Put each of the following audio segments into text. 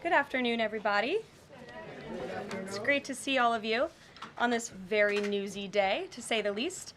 Good afternoon, everybody. It's great to see all of you on this very newsy day, to say the least.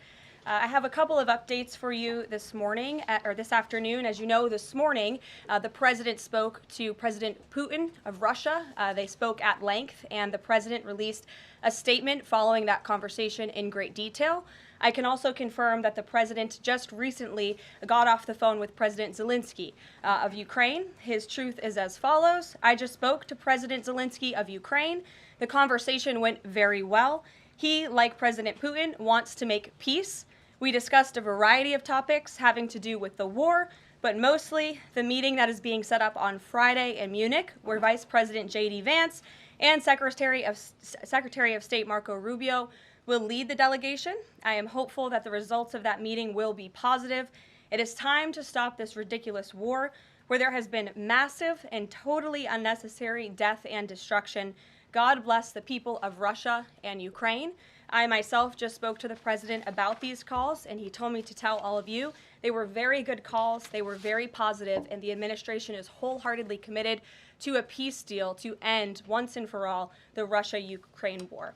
I have a couple of updates for you this morning, or this afternoon. As you know, this morning, the president spoke to President Putin of Russia. They spoke at length, and the president released a statement following that conversation in great detail. I can also confirm that the president just recently got off the phone with President Zelenski of Ukraine. His truth is as follows. I just spoke to President Zelenski of Ukraine. The conversation went very well. He, like President Putin, wants to make peace. We discussed a variety of topics having to do with the war, but mostly the meeting that is being set up on Friday in Munich, where Vice President J.D. Vance and Secretary of State Marco Rubio will lead the delegation. I am hopeful that the results of that meeting will be positive. It is time to stop this ridiculous war where there has been massive and totally unnecessary death and destruction. God bless the people of Russia and Ukraine. I myself just spoke to the president about these calls, and he told me to tell all of you they were very good calls, they were very positive, and the administration is wholeheartedly committed to a peace deal to end once and for all the Russia-Ukraine war.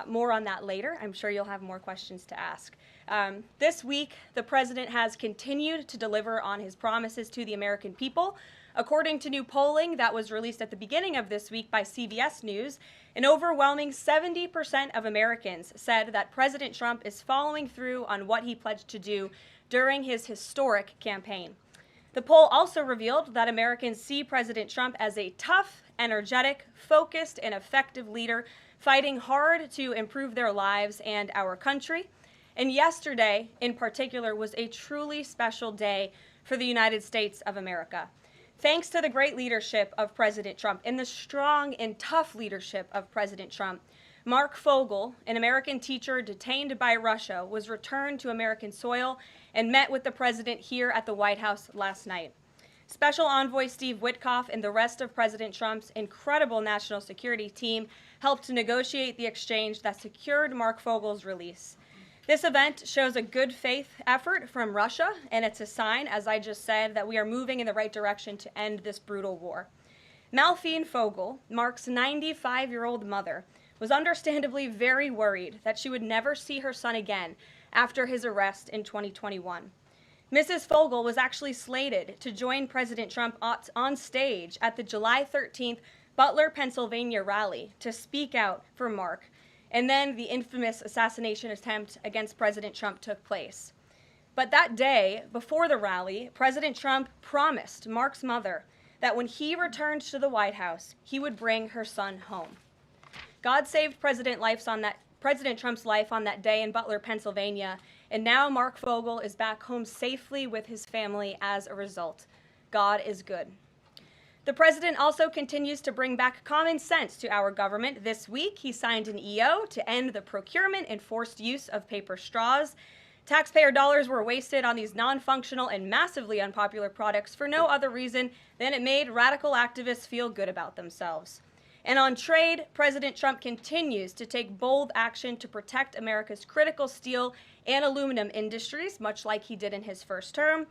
More on that later. I'm sure you'll have more questions to ask. This week, the president has continued to deliver on his promises to the American people. According to new polling that was released at the beginning of this week by CBS News, an overwhelming 70% of Americans said that President Trump is following through on what he pledged to do during his historic campaign. The poll also revealed that Americans see President Trump as a tough, energetic, focused, and effective leader fighting hard to improve their lives and our country. And yesterday, in particular, was a truly special day for the United States of America. Thanks to the great leadership of President Trump and the strong and tough leadership of President Trump, Mark Fogel, an American teacher detained by Russia, was returned to American soil and met with the president here at the White House last night. Special Envoy Steve Witkoff and the rest of President Trump's incredible national security team helped to negotiate the exchange that secured Mark Fogel's release. This event shows a good faith effort from Russia, and it's a sign, as I just said, that we are moving in the right direction to end this brutal war. Malphine Fogel, Mark's 95-year-old mother, was understandably very worried that she would never see her son again after his arrest in 2021. Mrs. Fogel was actually slated to join President Trump on stage at the July 13th Butler, Pennsylvania rally to speak out for Mark, and then the infamous assassination attempt against President Trump took place. But that day, before the rally, President Trump promised Mark's mother that when he returned to the White House, he would bring her son home. God saved President Trump's life on that day in Butler, Pennsylvania, and now Mark Fogel is back home safely with his family as a result. God is good. The president also continues to bring back common sense to our government. This week, he signed an EO to end the procurement and forced use of paper straws. Taxpayer dollars were wasted on these non-functional and massively unpopular products for no other reason than it made radical activists feel good about themselves. And on trade, President Trump continues to take bold action to protect America's critical steel and aluminum industries, much like he did in his first term.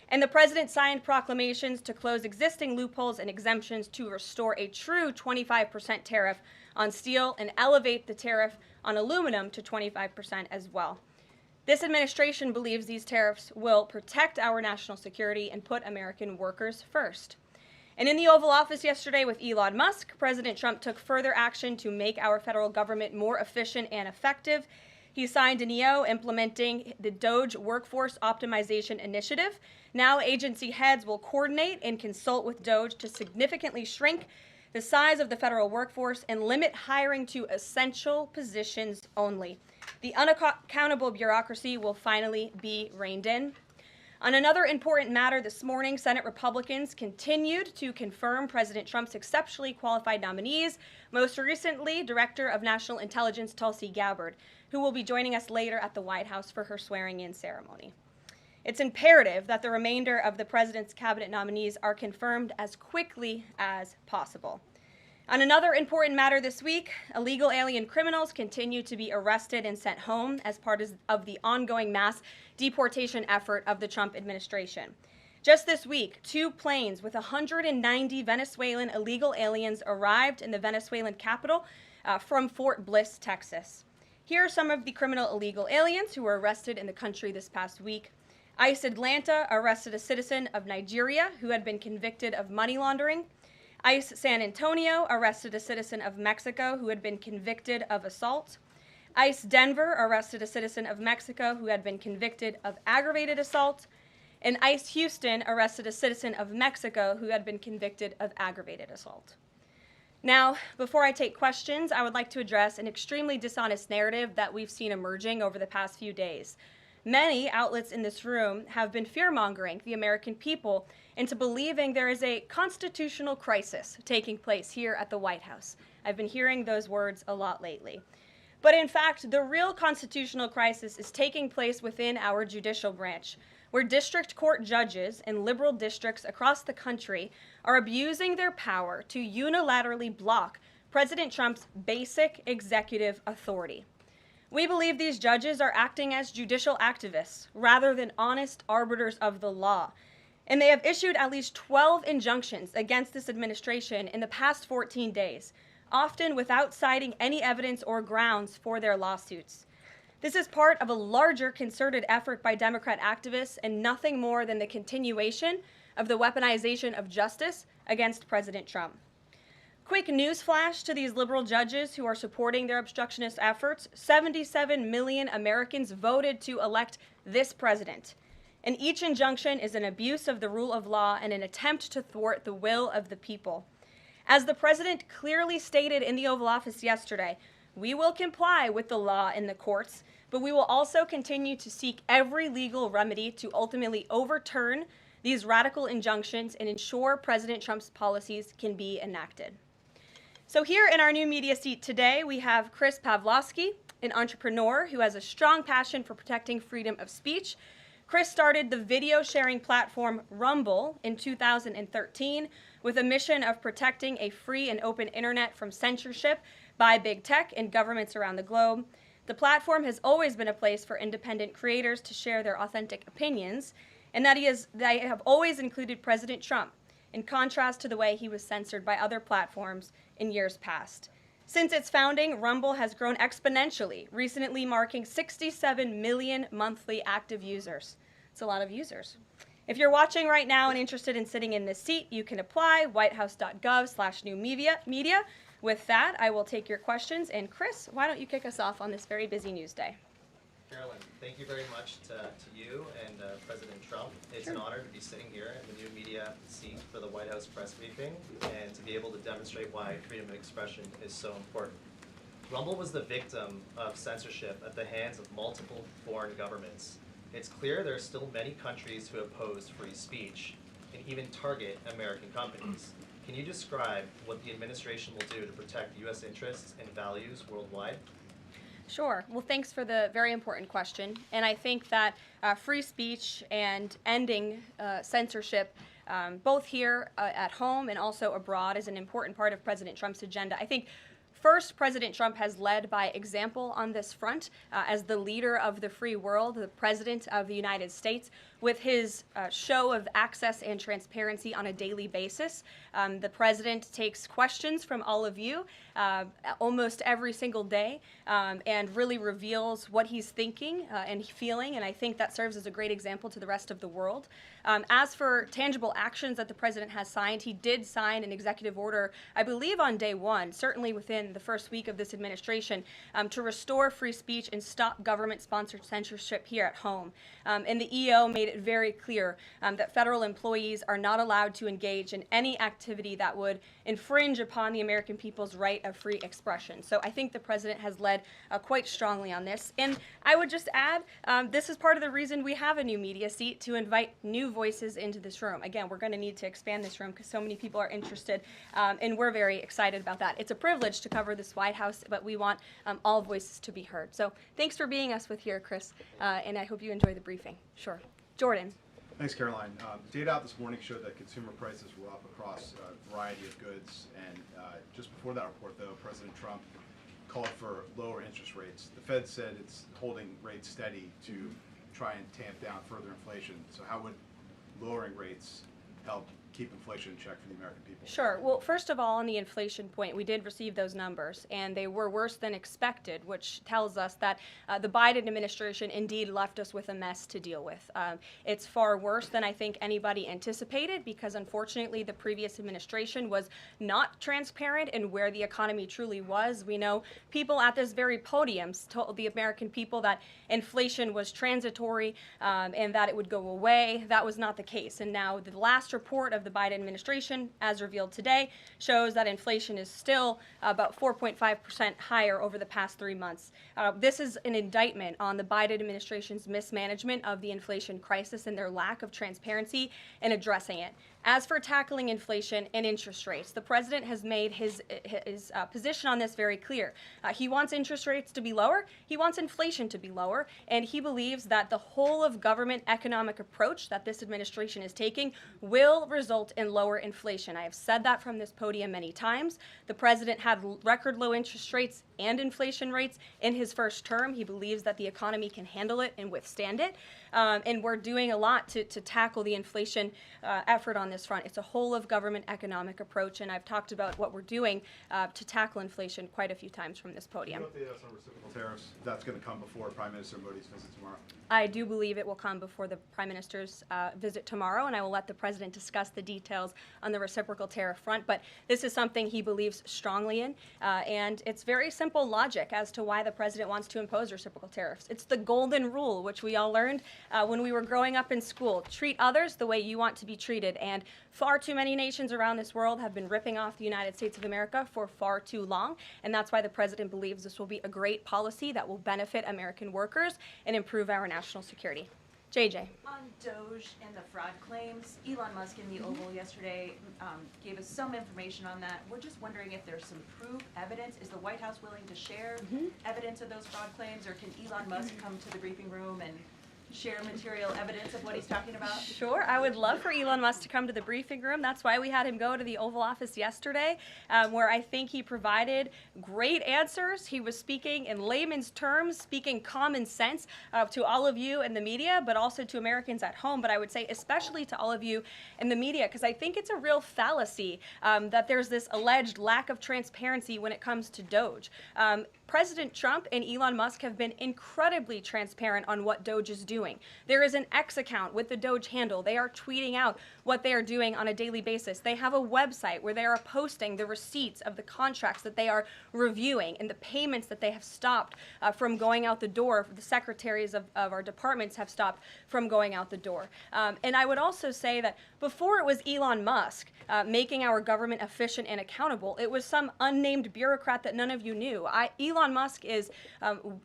And the president signed proclamations to close existing loopholes and exemptions to restore a true 25% tariff on steel and elevate the tariff on aluminum to 25% as well. This administration believes these tariffs will protect our national security and put American workers first. And in the Oval Office yesterday with Elon Musk, President Trump took further action to make our federal government more efficient and effective. He signed an EO implementing the DOGE Workforce Optimization Initiative. Now agency heads will coordinate and consult with DOGE to significantly shrink the size of the federal workforce and limit hiring to essential positions only. The unaccountable bureaucracy will finally be reined in. On another important matter this morning, Senate Republicans continued to confirm President Trump's exceptionally qualified nominees, most recently Director of National Intelligence Tulsi Gabbard, who will be joining us later at the White House for her swearing-in ceremony. It's imperative that the remainder of the president's cabinet nominees are confirmed as quickly as possible. On another important matter this week, illegal alien criminals continue to be arrested and sent home as part of the ongoing mass deportation effort of the Trump administration. Just this week, 2 planes with 190 Venezuelan illegal aliens arrived in the Venezuelan capital from Fort Bliss, Texas. Here are some of the criminal illegal aliens who were arrested in the country this past week. ICE Atlanta arrested a citizen of Nigeria who had been convicted of money laundering. ICE San Antonio arrested a citizen of Mexico who had been convicted of assault. ICE Denver arrested a citizen of Mexico who had been convicted of aggravated assault. And ICE Houston arrested a citizen of Mexico who had been convicted of aggravated assault. Now, before I take questions, I would like to address an extremely dishonest narrative that we've seen emerging over the past few days. Many outlets in this room have been fear-mongering the American people into believing there is a constitutional crisis taking place here at the White House. I've been hearing those words a lot lately. But in fact, the real constitutional crisis is taking place within our judicial branch, where district court judges in liberal districts across the country are abusing their power to unilaterally block President Trump's basic executive authority. We believe these judges are acting as judicial activists rather than honest arbiters of the law, and they have issued at least 12 injunctions against this administration in the past 14 days, often without citing any evidence or grounds for their lawsuits. This is part of a larger concerted effort by Democrat activists and nothing more than the continuation of the weaponization of justice against President Trump. Quick news flash to these liberal judges who are supporting their obstructionist efforts: 77 million Americans voted to elect this president. And each injunction is an abuse of the rule of law and an attempt to thwart the will of the people. As the president clearly stated in the Oval Office yesterday, we will comply with the law in the courts, but we will also continue to seek every legal remedy to ultimately overturn these radical injunctions and ensure President Trump's policies can be enacted. So here in our new media seat today, we have Chris Pavlovsky, an entrepreneur who has a strong passion for protecting freedom of speech. Chris started the video sharing platform Rumble in 2013 with a mission of protecting a free and open internet from censorship by big tech and governments around the globe. The platform has always been a place for independent creators to share their authentic opinions, and they have always included President Trump, in contrast to the way he was censored by other platforms in years past. Since its founding, Rumble has grown exponentially, recently marking 67 million monthly active users. It's a lot of users. If you're watching right now and interested in sitting in this seat, you can apply, whitehouse.gov/new-media. With that, I will take your questions. And Chris, why don't you kick us off on this very busy news day? Carolyn, thank you very much to you and President Trump. It's an honor to be sitting here in the new media seat for the White House press briefing and to be able to demonstrate why freedom of expression is so important. Rumble was the victim of censorship at the hands of multiple foreign governments. It's clear there are still many countries who oppose free speech and even target American companies. Can you describe what the administration will do to protect U.S. interests and values worldwide? Sure. Well, thanks for the very important question. And I think that free speech and ending censorship, both here at home and also abroad, is an important part of President Trump's agenda. I think first, President Trump has led by example on this front as the leader of the free world, the president of the United States, with his show of access and transparency on a daily basis. The president takes questions from all of you almost every single day and really reveals what he's thinking and feeling, and I think that serves as a great example to the rest of the world. As for tangible actions that the president has signed, he did sign an executive order, I believe on day one, certainly within the first week of this administration, to restore free speech and stop government-sponsored censorship here at home. And the EO made it very clear that federal employees are not allowed to engage in any activity that would infringe upon the American people's right of free expression. So I think the president has led quite strongly on this. And I would just add, this is part of the reason we have a new media seat, to invite new voices into this room. Again, we're going to need to expand this room because so many people are interested, and we're very excited about that. It's a privilege to cover this White House, but we want all voices to be heard. So thanks for being us with here, Chris, and I hope you enjoy the briefing. Sure. Jordan. Thanks, Caroline. Data out this morning showed that consumer prices were up across a variety of goods, and just before that report, though, President Trump called for lower interest rates. The Fed said it's holding rates steady to try and tamp down further inflation. So how would lowering rates help keep inflation in check for the American people? Sure. Well, first of all, on the inflation point, we did receive those numbers, and they were worse than expected, which tells us that the Biden administration indeed left us with a mess to deal with. It's far worse than I think anybody anticipated, because unfortunately the previous administration was not transparent in where the economy truly was. We know people at this very podium told the American people that inflation was transitory and that it would go away. That was not the case. And now the last report of the Biden administration, as revealed today, shows that inflation is still about 4.5% higher over the past 3 months. This is an indictment on the Biden administration's mismanagement of the inflation crisis and their lack of transparency in addressing it. As for tackling inflation and interest rates, the president has made his position on this very clear. He wants interest rates to be lower, he wants inflation to be lower, and he believes that the whole of government economic approach that this administration is taking will result in lower inflation. I have said that from this podium many times. The president had record low interest rates and inflation rates in his first term. He believes that the economy can handle it and withstand it. And we're doing a lot to tackle the inflation effort on this front. It's a whole of government economic approach, and I've talked about what we're doing to tackle inflation quite a few times from this podium. Can you update us on reciprocal tariffs? That's going to come before Prime Minister Modi's visit tomorrow. I do believe it will come before the Prime Minister's visit tomorrow, and I will let the President discuss the details on the reciprocal tariff front. But this is something he believes strongly in, and it's very simple logic as to why the President wants to impose reciprocal tariffs. It's the golden rule, which we all learned when we were growing up in school. Treat others the way you want to be treated, and far too many nations around this world have been ripping off the United States of America for far too long, and that's why the President believes this will be a great policy that will benefit American workers and improve our national security. JJ. On Doge and the fraud claims, Elon Musk in the Oval yesterday gave us some information on that. We're just wondering if there's some proof, evidence. Is the White House willing to share evidence of those fraud claims, or can Elon Musk come to the briefing room and share material evidence of what he's talking about? Sure, I would love for Elon Musk to come to the briefing room. That's why we had him go to the Oval Office yesterday, where I think he provided great answers. He was speaking in layman's terms, speaking common sense to all of you in the media, but also to Americans at home. But I would say especially to all of you in the media, because I think it's a real fallacy that there's this alleged lack of transparency when it comes to Doge. President Trump and Elon Musk have been incredibly transparent on what Doge is doing. There is an X account with the Doge handle. They are tweeting out what they are doing on a daily basis. They have a website where they are posting the receipts of the contracts that they are reviewing and the payments that they have stopped from going out the door. The secretaries of our departments have stopped from going out the door. And I would also say that before it was Elon Musk making our government efficient and accountable, it was some unnamed bureaucrat that none of you knew. Elon Musk is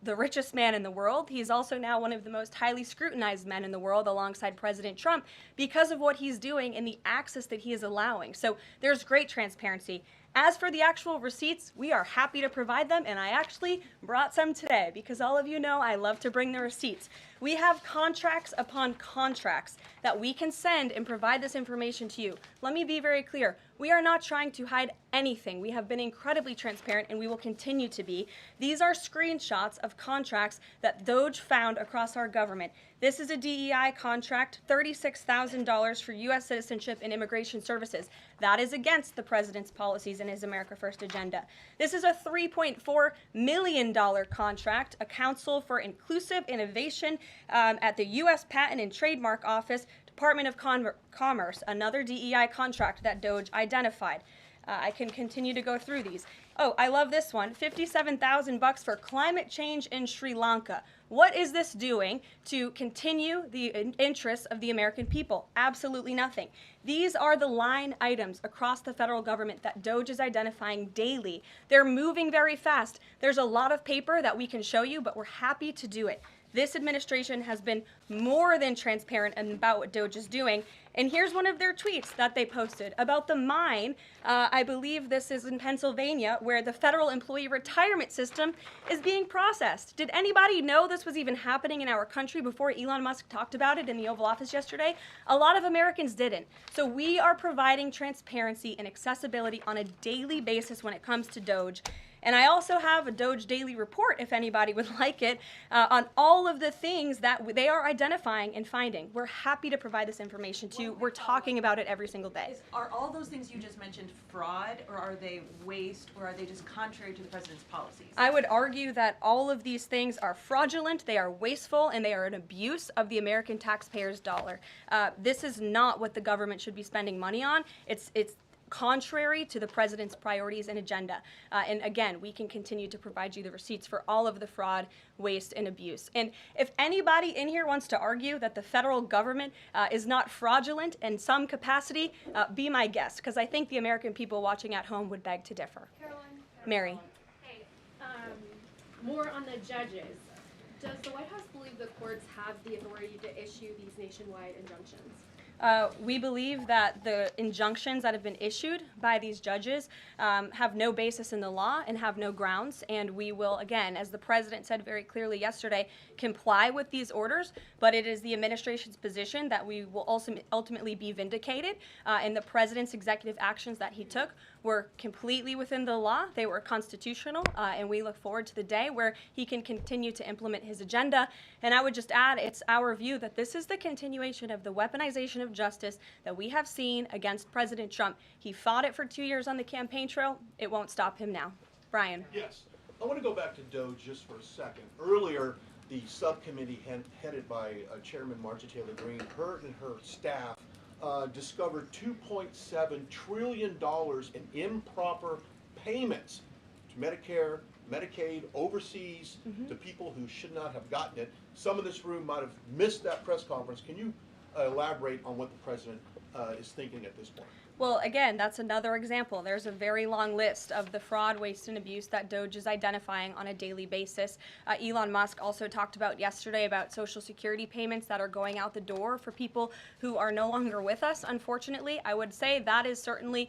the richest man in the world. He's also now one of the most highly scrutinized men in the world alongside President Trump because of what he's doing and the access that he is allowing. So there's great transparency. As for the actual receipts, we are happy to provide them, and I actually brought some today because all of you know I love to bring the receipts. We have contracts upon contracts that we can send and provide this information to you. Let me be very clear. We are not trying to hide anything. We have been incredibly transparent, and we will continue to be. These are screenshots of contracts that Doge found across our government. This is a DEI contract, $36,000 for U.S. citizenship and immigration services. That is against the president's policies and his America First agenda. This is a $3.4 million contract, a Council for Inclusive Innovation at the U.S. Patent and Trademark Office, Department of Commerce, another DEI contract that Doge identified. I can continue to go through these. Oh, I love this one, $57,000 for climate change in Sri Lanka. What is this doing to continue the interests of the American people? Absolutely nothing. These are the line items across the federal government that Doge is identifying daily. They're moving very fast. There's a lot of paper that we can show you, but we're happy to do it. This administration has been more than transparent about what Doge is doing. And here's one of their tweets that they posted about the mine. I believe this is in Pennsylvania, where the federal employee retirement system is being processed. Did anybody know this was even happening in our country before Elon Musk talked about it in the Oval Office yesterday? A lot of Americans didn't. So we are providing transparency and accessibility on a daily basis when it comes to Doge. And I also have a Doge Daily Report, if anybody would like it, on all of the things that they are identifying and finding. We're happy to provide this information to you. We're talking about it every single day. Are all those things you just mentioned fraud, or are they waste, or are they just contrary to the president's policies? I would argue that all of these things are fraudulent, they are wasteful, and they are an abuse of the American taxpayer's dollar. This is not what the government should be spending money on. It's contrary to the president's priorities and agenda. And again, we can continue to provide you the receipts for all of the fraud, waste, and abuse. And if anybody in here wants to argue that the federal government is not fraudulent in some capacity, be my guest, because I think the American people watching at home would beg to differ. Caroline? Mary. Hey, more on the judges. Does the White House believe the courts have the authority to issue these nationwide injunctions? We believe that the injunctions that have been issued by these judges have no basis in the law and have no grounds, and we will, again, as the president said very clearly yesterday, comply with these orders, but it is the administration's position that we will also ultimately be vindicated, and the president's executive actions that he took were completely within the law, they were constitutional, and we look forward to the day where he can continue to implement his agenda. And I would just add, it's our view that this is the continuation of the weaponization of justice that we have seen against President Trump. He fought it for 2 years on the campaign trail. It won't stop him now. Brian. Yes. I want to go back to Doge just for a second. Earlier, the subcommittee headed by Chairman Marjorie Taylor Greene, her and her staff discovered $2.7 trillion in improper payments to Medicare, Medicaid, overseas, to people who should not have gotten it. Some of this room might have missed that press conference. Can you elaborate on what the president is thinking at this point? Well, again, that's another example. There's a very long list of the fraud, waste, and abuse that Doge is identifying on a daily basis. Elon Musk also talked about yesterday about Social Security payments that are going out the door for people who are no longer with us, unfortunately. I would say that is certainly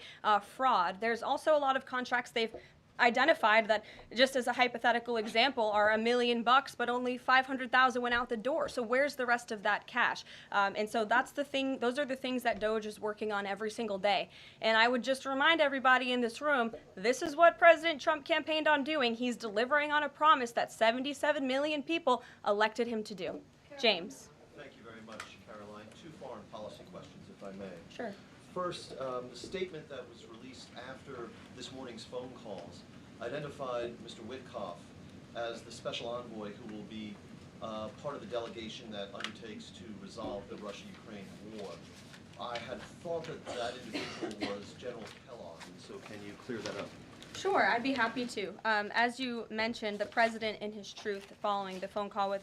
fraud. There's also a lot of contracts they've identified that, just as a hypothetical example, are $1 million, but only 500,000 went out the door. So where's the rest of that cash? And so that's the thing. Those are the things that Doge is working on every single day. And I would just remind everybody in this room, this is what President Trump campaigned on doing. He's delivering on a promise that 77 million people elected him to do. James. Thank you very much, Caroline. Two foreign policy questions, if I may. Sure. First, the statement that was released after this morning's phone calls identified Mr. Witkoff as the special envoy who will be part of the delegation that undertakes to resolve the Russia-Ukraine war. I had thought that that individual was General Kellogg, and so can you clear that up? Sure, I'd be happy to. As you mentioned, the president, in his truth, following the phone call with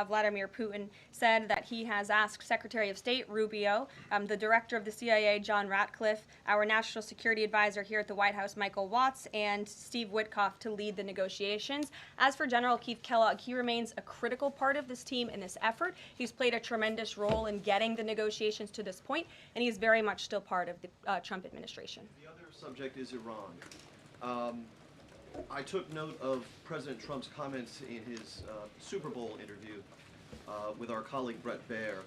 Vladimir Putin, said that he has asked Secretary of State Rubio, the director of the CIA, John Ratcliffe, our national security advisor here at the White House, Michael Watts, and Steve Witkoff to lead the negotiations. As for General Keith Kellogg, he remains a critical part of this team in this effort. He's played a tremendous role in getting the negotiations to this point, and he's very much still part of the Trump administration. The other subject is Iran. I took note of President Trump's comments in his Super Bowl interview with our colleague Brett Baer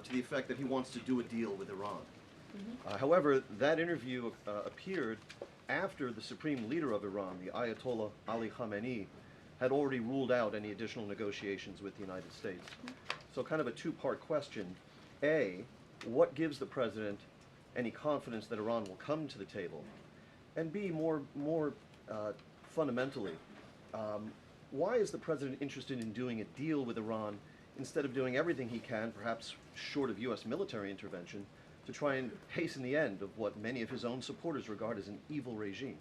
to the effect that he wants to do a deal with Iran. However, that interview appeared after the supreme leader of Iran, the Ayatollah Ali Khamenei, had already ruled out any additional negotiations with the United States. So kind of a two-part question. A, what gives the president any confidence that Iran will come to the table? And B, more fundamentally, why is the president interested in doing a deal with Iran instead of doing everything he can, perhaps short of U.S. military intervention, to try and hasten the end of what many of his own supporters regard as an evil regime?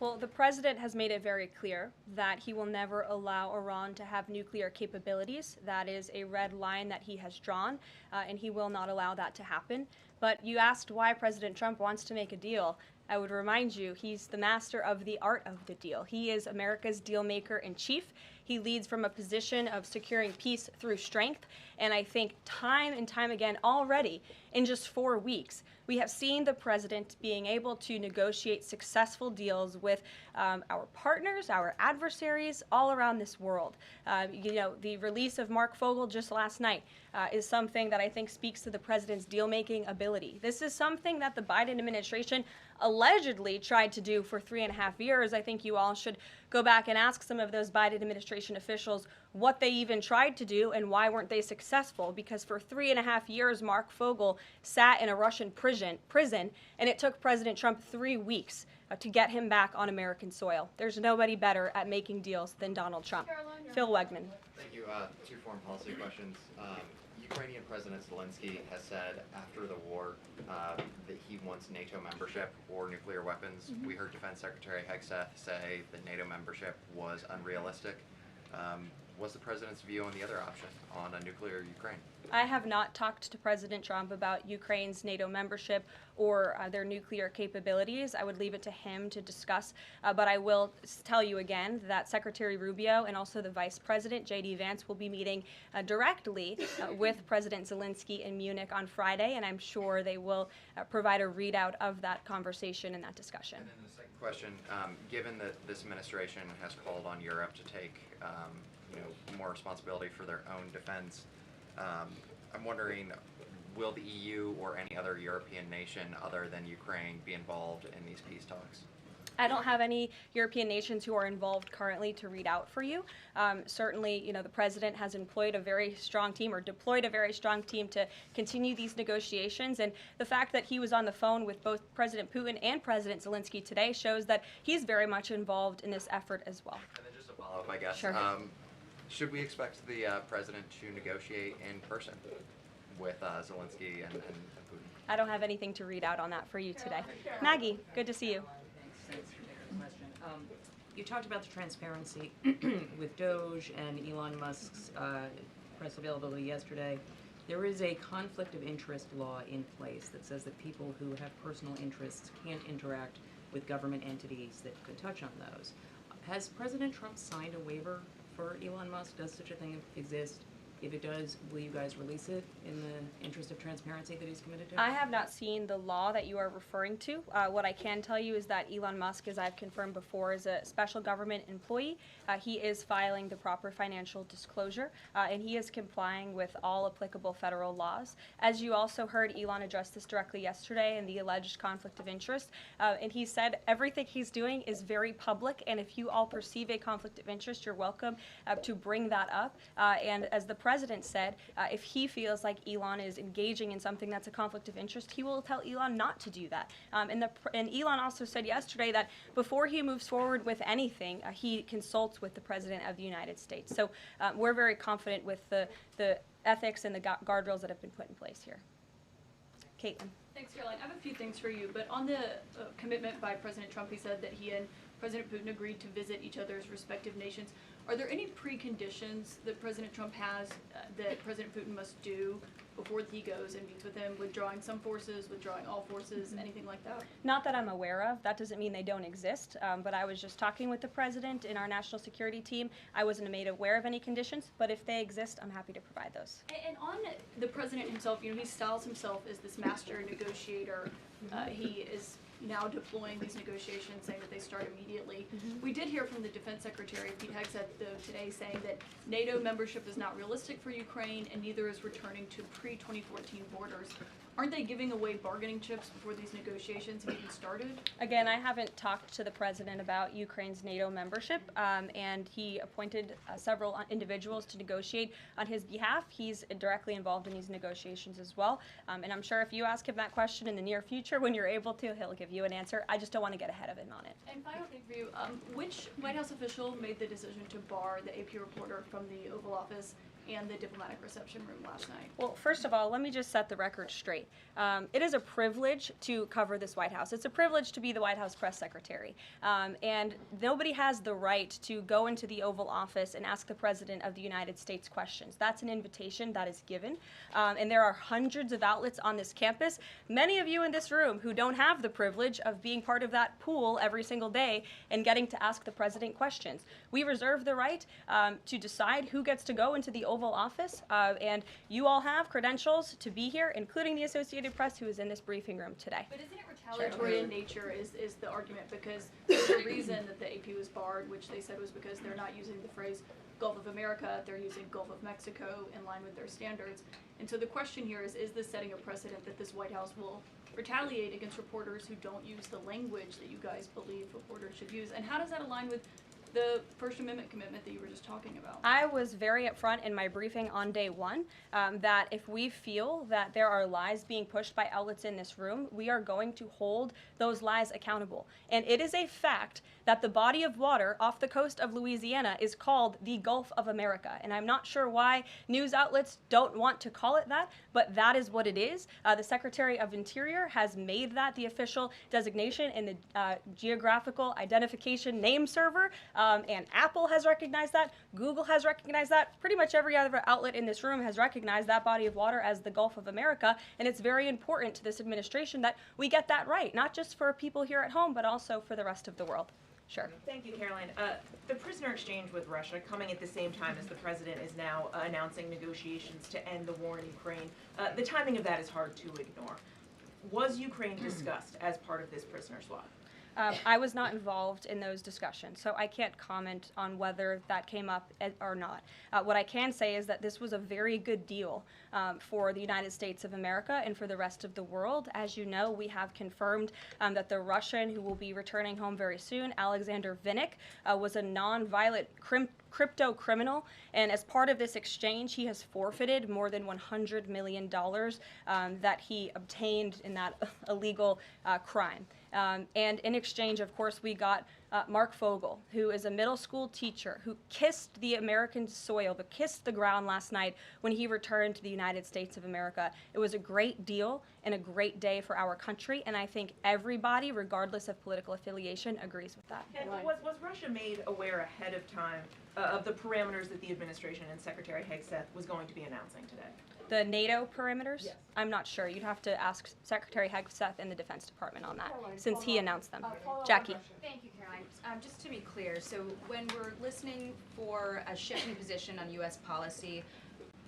Well, the president has made it very clear that he will never allow Iran to have nuclear capabilities. That is a red line that he has drawn, and he will not allow that to happen. But you asked why President Trump wants to make a deal. I would remind you, he's the master of the art of the deal. He is America's deal maker in chief. He leads from a position of securing peace through strength. And I think time and time again already, in just 4 weeks, we have seen the president being able to negotiate successful deals with our partners, our adversaries all around this world. The release of Mark Fogel just last night is something that I think speaks to the president's deal-making ability. This is something that the Biden administration allegedly tried to do for 3.5 years. I think you all should go back and ask some of those Biden administration officials what they even tried to do and why weren't they successful, because for 3.5 years Mark Fogel sat in a Russian prison and it took President Trump 3 weeks to get him back on American soil. There's nobody better at making deals than Donald Trump. Phil Wegman. Thank you. 2 foreign policy questions. Ukrainian President Zelenski has said after the war that he wants NATO membership or nuclear weapons. We heard Defense Secretary Hegseth say that NATO membership was unrealistic. What's the president's view on the other option, on a nuclear Ukraine? I have not talked to President Trump about Ukraine's NATO membership or their nuclear capabilities. I would leave it to him to discuss. But I will tell you again that Secretary Rubio and also the Vice President, J.D. Vance, will be meeting directly with President Zelenski in Munich on Friday, and I'm sure they will provide a readout of that conversation and that discussion. And then the second question, given that this administration has called on Europe to take more responsibility for their own defense, I'm wondering, will the EU or any other European nation other than Ukraine be involved in these peace talks? I don't have any European nations who are involved currently to read out for you. Certainly, the president has employed a very strong team or deployed a very strong team to continue these negotiations. And the fact that he was on the phone with both President Putin and President Zelensky today shows that he's very much involved in this effort as well. And then just a follow-up, I guess. Sure. Should we expect the president to negotiate in person with Zelensky and Putin? I don't have anything to read out on that for you today. Maggie, good to see you. Thanks for taking the question. You talked about the transparency with Doge and Elon Musk's press availability yesterday. There is a conflict of interest law in place that says that people who have personal interests can't interact with government entities that could touch on those. Has President Trump signed a waiver for Elon Musk? Does such a thing exist? If it does, will you guys release it in the interest of transparency that he's committed to? I have not seen the law that you are referring to. What I can tell you is that Elon Musk, as I've confirmed before, is a special government employee. He is filing the proper financial disclosure, and he is complying with all applicable federal laws. As you also heard, Elon address this directly yesterday in the alleged conflict of interest, and he said everything he's doing is very public, and if you all perceive a conflict of interest, you're welcome to bring that up. And as the president said, if he feels like Elon is engaging in something that's a conflict of interest, he will tell Elon not to do that. And Elon also said yesterday that before he moves forward with anything, he consults with the President of the United States. So we're very confident with the ethics and the guardrails that have been put in place here. Caitlin. Thanks, Caroline. I have a few things for you, but on the commitment by President Trump, he said that he and President Putin agreed to visit each other's respective nations. Are there any preconditions that President Trump has that President Putin must do before he goes and meets with him, withdrawing some forces, withdrawing all forces, anything like that? Not that I'm aware of. That doesn't mean they don't exist, but I was just talking with the president in our national security team. I wasn't made aware of any conditions, but if they exist, I'm happy to provide those. And on the president himself, he styles himself as this master negotiator. He is now deploying these negotiations, saying that they start immediately. We did hear from the Defense Secretary, Pete Hegseth, though, today saying that NATO membership is not realistic for Ukraine and neither is returning to pre-2014 borders. Aren't they giving away bargaining chips before these negotiations have even started? Again, I haven't talked to the president about Ukraine's NATO membership, and he appointed several individuals to negotiate on his behalf. He's directly involved in these negotiations as well, and I'm sure if you ask him that question in the near future, when you're able to, he'll give you an answer. I just don't want to get ahead of him on it. And final thing for you, which White House official made the decision to bar the AP reporter from the Oval Office and the diplomatic reception room last night? Well, first of all, let me just set the record straight. It is a privilege to cover this White House. It's a privilege to be the White House press secretary. And nobody has the right to go into the Oval Office and ask the President of the United States questions. That's an invitation that is given. And there are hundreds of outlets on this campus, many of you in this room who don't have the privilege of being part of that pool every single day and getting to ask the President questions. We reserve the right to decide who gets to go into the Oval Office, and you all have credentials to be here, including the Associated Press, who is in this briefing room today. But isn't it retaliatory in nature is the argument, because the reason that the AP was barred, which they said was because they're not using the phrase Gulf of America, they're using Gulf of Mexico in line with their standards. And so the question here is this setting a precedent that this White House will retaliate against reporters who don't use the language that you guys believe reporters should use? And how does that align with the First Amendment commitment that you were just talking about? I was very upfront in my briefing on day one that if we feel that there are lies being pushed by outlets in this room, we are going to hold those lies accountable. And it is a fact that the body of water off the coast of Louisiana is called the Gulf of America. And I'm not sure why news outlets don't want to call it that, but that is what it is. The Secretary of Interior has made that the official designation in the Geographical Identification Name Server. And Apple has recognized that, Google has recognized that, pretty much every other outlet in this room has recognized that body of water as the Gulf of America, and it's very important to this administration that we get that right, not just for people here at home, but also for the rest of the world. Sure. Thank you, Caroline. The prisoner exchange with Russia coming at the same time as the president is now announcing negotiations to end the war in Ukraine. The timing of that is hard to ignore. Was Ukraine discussed as part of this prisoner swap? I was not involved in those discussions, so I can't comment on whether that came up or not. What I can say is that this was a very good deal for the United States of America and for the rest of the world. As you know, we have confirmed that the Russian who will be returning home very soon, Alexander Vinnik, was a non-violent crypto criminal, and as part of this exchange, he has forfeited more than $100 million that he obtained in that illegal crime. And in exchange, of course, we got Mark Fogel, who is a middle school teacher who kissed the American soil, but kissed the ground last night when he returned to the United States of America. It was a great deal and a great day for our country, and I think everybody, regardless of political affiliation, agrees with that. And was Russia made aware ahead of time of the parameters that the administration and Secretary Hegseth was going to be announcing today? The NATO perimeters? Yes. I'm not sure. You'd have to ask Secretary Hegseth in the Defense Department on that, since he announced them. Jackie. Thank you, Caroline. Just to be clear, so when we're listening for a shift in position on U.S. policy,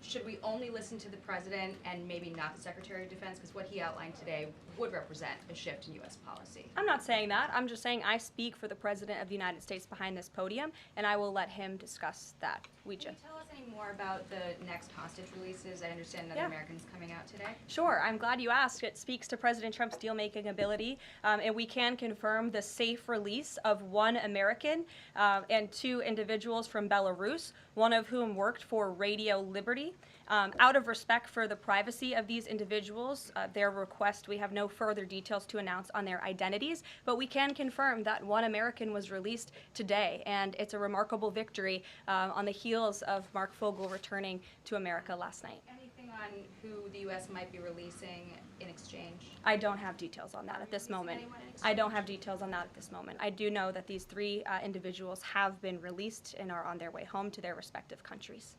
should we only listen to the President and maybe not the Secretary of Defense? Because what he outlined today would represent a shift in U.S. policy. I'm not saying that. I'm just saying I speak for the President of the United States behind this podium, and I will let him discuss that. Can you tell us any more about the next hostage releases? I understand another American's coming out today. Sure. I'm glad you asked. It speaks to President Trump's deal-making ability, and we can confirm the safe release of one American and two individuals from Belarus, one of whom worked for Radio Liberty. Out of respect for the privacy of these individuals, their request, we have no further details to announce on their identities, but we can confirm that one American was released today, and it's a remarkable victory on the heels of Mark Fogel returning to America last night. Anything on who the U.S. might be releasing in exchange? I don't have details on that at this moment. I don't have details on that at this moment. I do know that these three individuals have been released and are on their way home to their respective countries.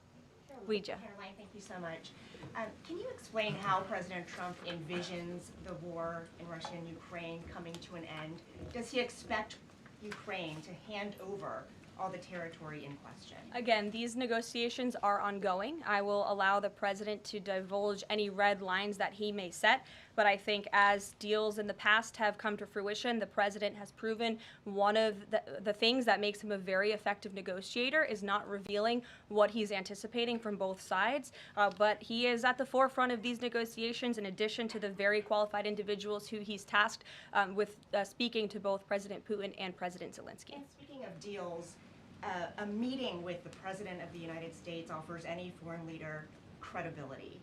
Ouija. Caroline, thank you so much. Can you explain how President Trump envisions the war in Russia and Ukraine coming to an end? Does he expect Ukraine to hand over all the territory in question? Again, these negotiations are ongoing. I will allow the president to divulge any red lines that he may set, but I think as deals in the past have come to fruition, the president has proven one of the things that makes him a very effective negotiator is not revealing what he's anticipating from both sides, but he is at the forefront of these negotiations in addition to the very qualified individuals who he's tasked with speaking to both President Putin and President Zelenski. And speaking of deals, a meeting with the President of the United States offers any foreign leader credibility.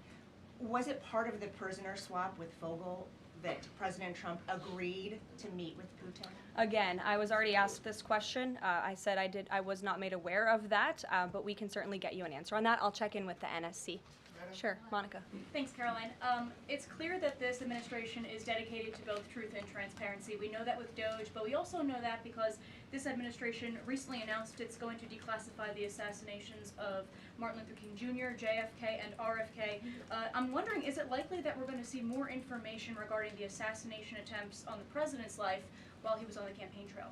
Was it part of the prisoner swap with Fogel that President Trump agreed to meet with Putin? Again, I was already asked this question. I said I was not made aware of that, but we can certainly get you an answer on that. I'll check in with the NSC. Sure, Monica. Thanks, Caroline. It's clear that this administration is dedicated to both truth and transparency. We know that with Doge, but we also know that because this administration recently announced it's going to declassify the assassinations of Martin Luther King Jr., JFK, and RFK. I'm wondering, is it likely that we're going to see more information regarding the assassination attempts on the president's life while he was on the campaign trail?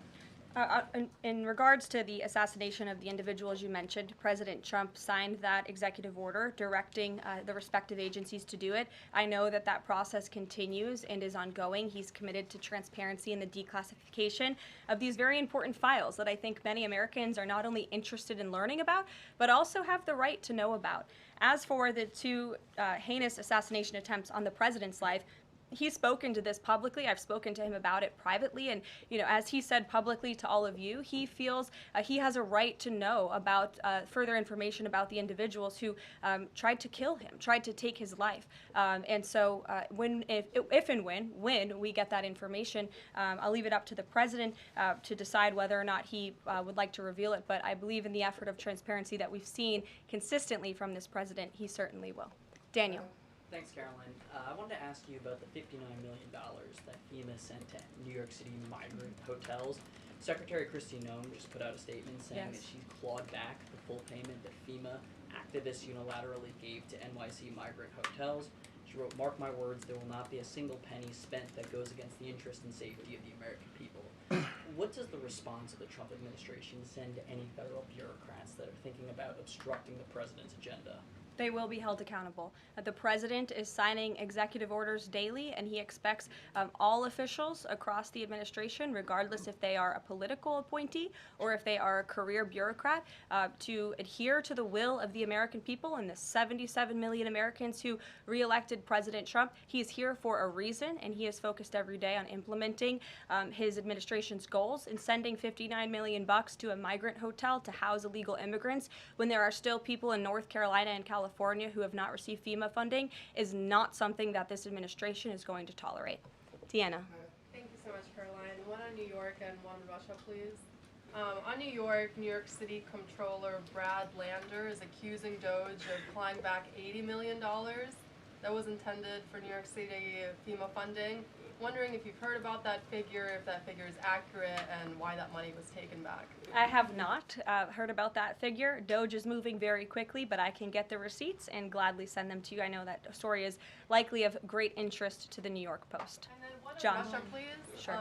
In regards to the assassination of the individuals you mentioned, President Trump signed that executive order directing the respective agencies to do it. I know that that process continues and is ongoing. He's committed to transparency in the declassification of these very important files that I think many Americans are not only interested in learning about, but also have the right to know about. As for the two heinous assassination attempts on the president's life, he's spoken to this publicly. I've spoken to him about it privately, and as he said publicly to all of you, he feels he has a right to know about further information about the individuals who tried to kill him, tried to take his life. And so, if and when we get that information, I'll leave it up to the president to decide whether or not he would like to reveal it. But I believe in the effort of transparency that we've seen consistently from this president, he certainly will. Daniel. Thanks, Caroline. I wanted to ask you about the $59 million that FEMA sent to New York City migrant hotels. Secretary Kristi Noem just put out a statement saying that she's clawed back the full payment that FEMA activists unilaterally gave to NYC migrant hotels. She wrote, "Mark my words, there will not be a single penny spent that goes against the interest and safety of the American people." What does the response of the Trump administration send to any federal bureaucrats that are thinking about obstructing the president's agenda? They will be held accountable. The president is signing executive orders daily, and he expects all officials across the administration, regardless if they are a political appointee or if they are a career bureaucrat, to adhere to the will of the American people and the 77 million Americans who re-elected President Trump. He's here for a reason, and he is focused every day on implementing his administration's goals and sending $59 million to a migrant hotel to house illegal immigrants when there are still people in North Carolina and California who have not received FEMA funding is not something that this administration is going to tolerate. Deanna. Thank you so much, Caroline. One on New York and one on Russia, please. On New York City Comptroller Brad Lander is accusing Doge of clawing back $80 million that was intended for New York City FEMA funding. Wondering if you've heard about that figure, if that figure is accurate, and why that money was taken back. I have not heard about that figure. Doge is moving very quickly, but I can get the receipts and gladly send them to you. I know that story is likely of great interest to the New York Post. And then one John. on Russia, please. Sure.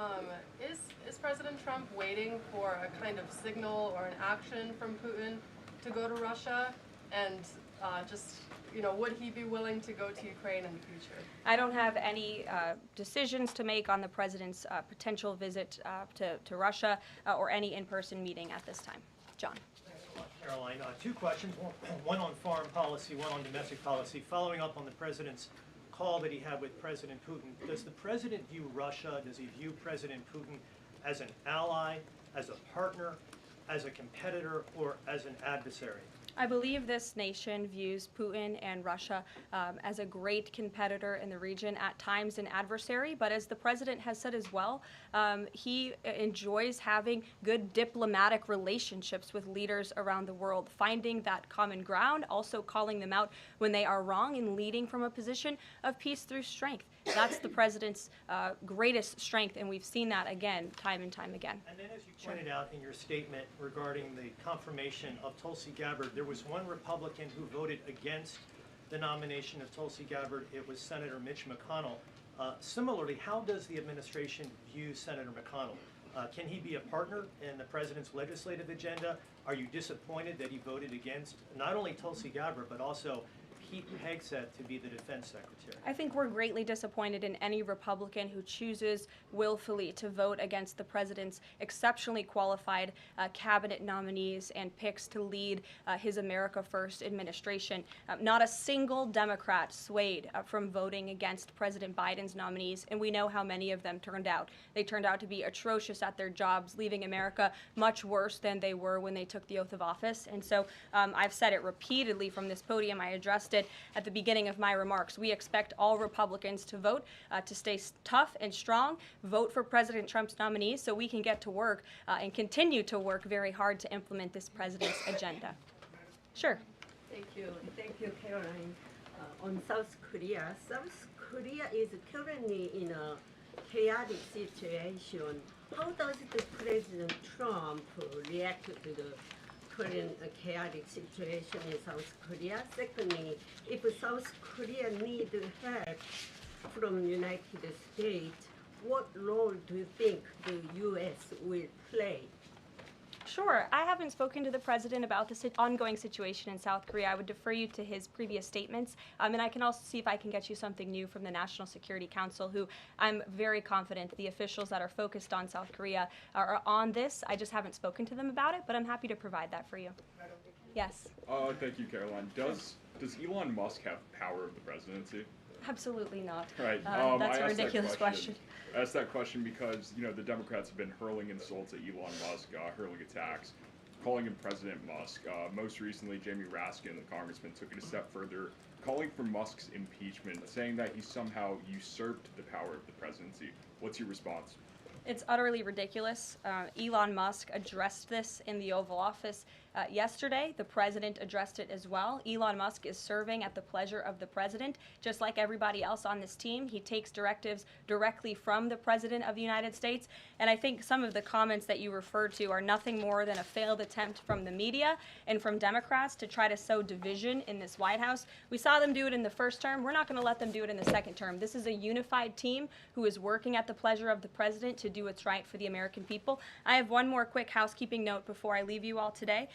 Is President Trump waiting for a kind of signal or an action from Putin to go to Russia? And would he be willing to go to Ukraine in the future? I don't have any decisions to make on the president's potential visit to Russia or any in-person meeting at this time. John. Thanks a lot, Caroline. Two questions, one on foreign policy, one on domestic policy. Following up on the president's call that he had with President Putin, does the president view Russia, does he view President Putin as an ally, as a partner, as a competitor, or as an adversary? I believe this nation views Putin and Russia as a great competitor in the region, at times an adversary, but as the president has said as well, he enjoys having good diplomatic relationships with leaders around the world, finding that common ground, also calling them out when they are wrong, and leading from a position of peace through strength. That's the president's greatest strength, and we've seen that again, time and time again. And then as you pointed out in your statement regarding the confirmation of Tulsi Gabbard, there was one Republican who voted against the nomination of Tulsi Gabbard. It was Senator Mitch McConnell. Similarly, how does the administration view Senator McConnell? Can he be a partner in the president's legislative agenda? Are you disappointed that he voted against not only Tulsi Gabbard, but also Pete Hegseth to be the defense secretary? I think we're greatly disappointed in any Republican who chooses willfully to vote against the president's exceptionally qualified cabinet nominees and picks to lead his America First administration. Not a single Democrat swayed from voting against President Biden's nominees, and we know how many of them turned out. They turned out to be atrocious at their jobs, leaving America much worse than they were when they took the oath of office. And so I've said it repeatedly from this podium. I addressed it suggested at the beginning of my remarks. We expect all Republicans to vote, to stay tough and strong, vote for President Trump's nominees so we can get to work and continue to work very hard to implement this president's agenda. Sure. Thank you, Caroline. On South Korea is currently in a chaotic situation. How does the President Trump react to the current chaotic situation in South Korea? Secondly, if South Korea needs help from the United States, what role do you think the U.S. will play? Sure. I haven't spoken to the president about the ongoing situation in South Korea. I would defer you to his previous statements. And I can also see if I can get you something new from the National Security Council, who I'm very confident the officials that are focused on South Korea are on this. I just haven't spoken to them about it, but I'm happy to provide that for you. Yes. Thank you, Caroline. Does Elon Musk have power of the presidency? Absolutely not. Right. That's a ridiculous question. I asked that question because, the Democrats have been hurling insults at Elon Musk, hurling attacks, calling him President Musk. Most recently, Jamie Raskin, the congressman, took it a step further, calling for Musk's impeachment, saying that he somehow usurped the power of the presidency. What's your response? It's utterly ridiculous. Elon Musk addressed this in the Oval Office yesterday. The president addressed it as well. Elon Musk is serving at the pleasure of the president, just like everybody else on this team. He takes directives directly from the president of the United States. And I think some of the comments that you referred to are nothing more than a failed attempt from the media and from Democrats to try to sow division in this White House. We saw them do it in the first term. We're not going to let them do it in the second term. This is a unified team who is working at the pleasure of the president to do what's right for the American people. I have one more quick housekeeping note before I leave you all today.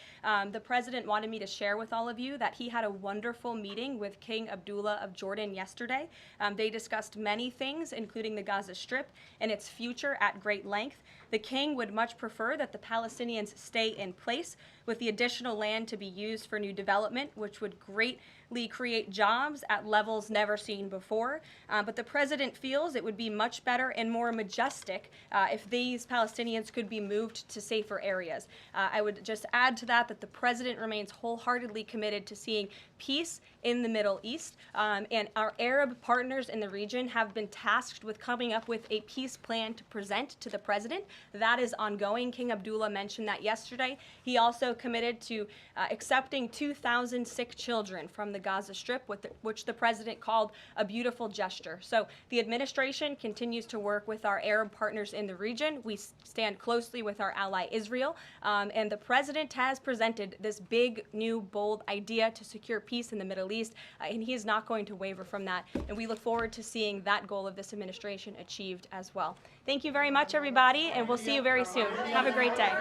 The president wanted me to share with all of you that he had a wonderful meeting with King Abdullah of Jordan yesterday. They discussed many things, including the Gaza Strip and its future at great length. The king would much prefer that the Palestinians stay in place, with the additional land to be used for new development, which would greatly create jobs at levels never seen before. But the president feels it would be much better and more majestic if these Palestinians could be moved to safer areas. I would just add to that the president remains wholeheartedly committed to seeing peace in the Middle East, and our Arab partners in the region have been tasked with coming up with a peace plan to present to the president. That is ongoing. King Abdullah mentioned that yesterday. He also committed to accepting 2,000 sick children from the Gaza Strip, which the president called a beautiful gesture. So the administration continues to work with our Arab partners in the region. We stand closely with our ally Israel, and the president has presented this big, new, bold idea to secure peace in the Middle East, and he is not going to waver from that. And we look forward to seeing that goal of this administration achieved as well. Thank you very much, everybody, and we'll see you very soon. Have a great day.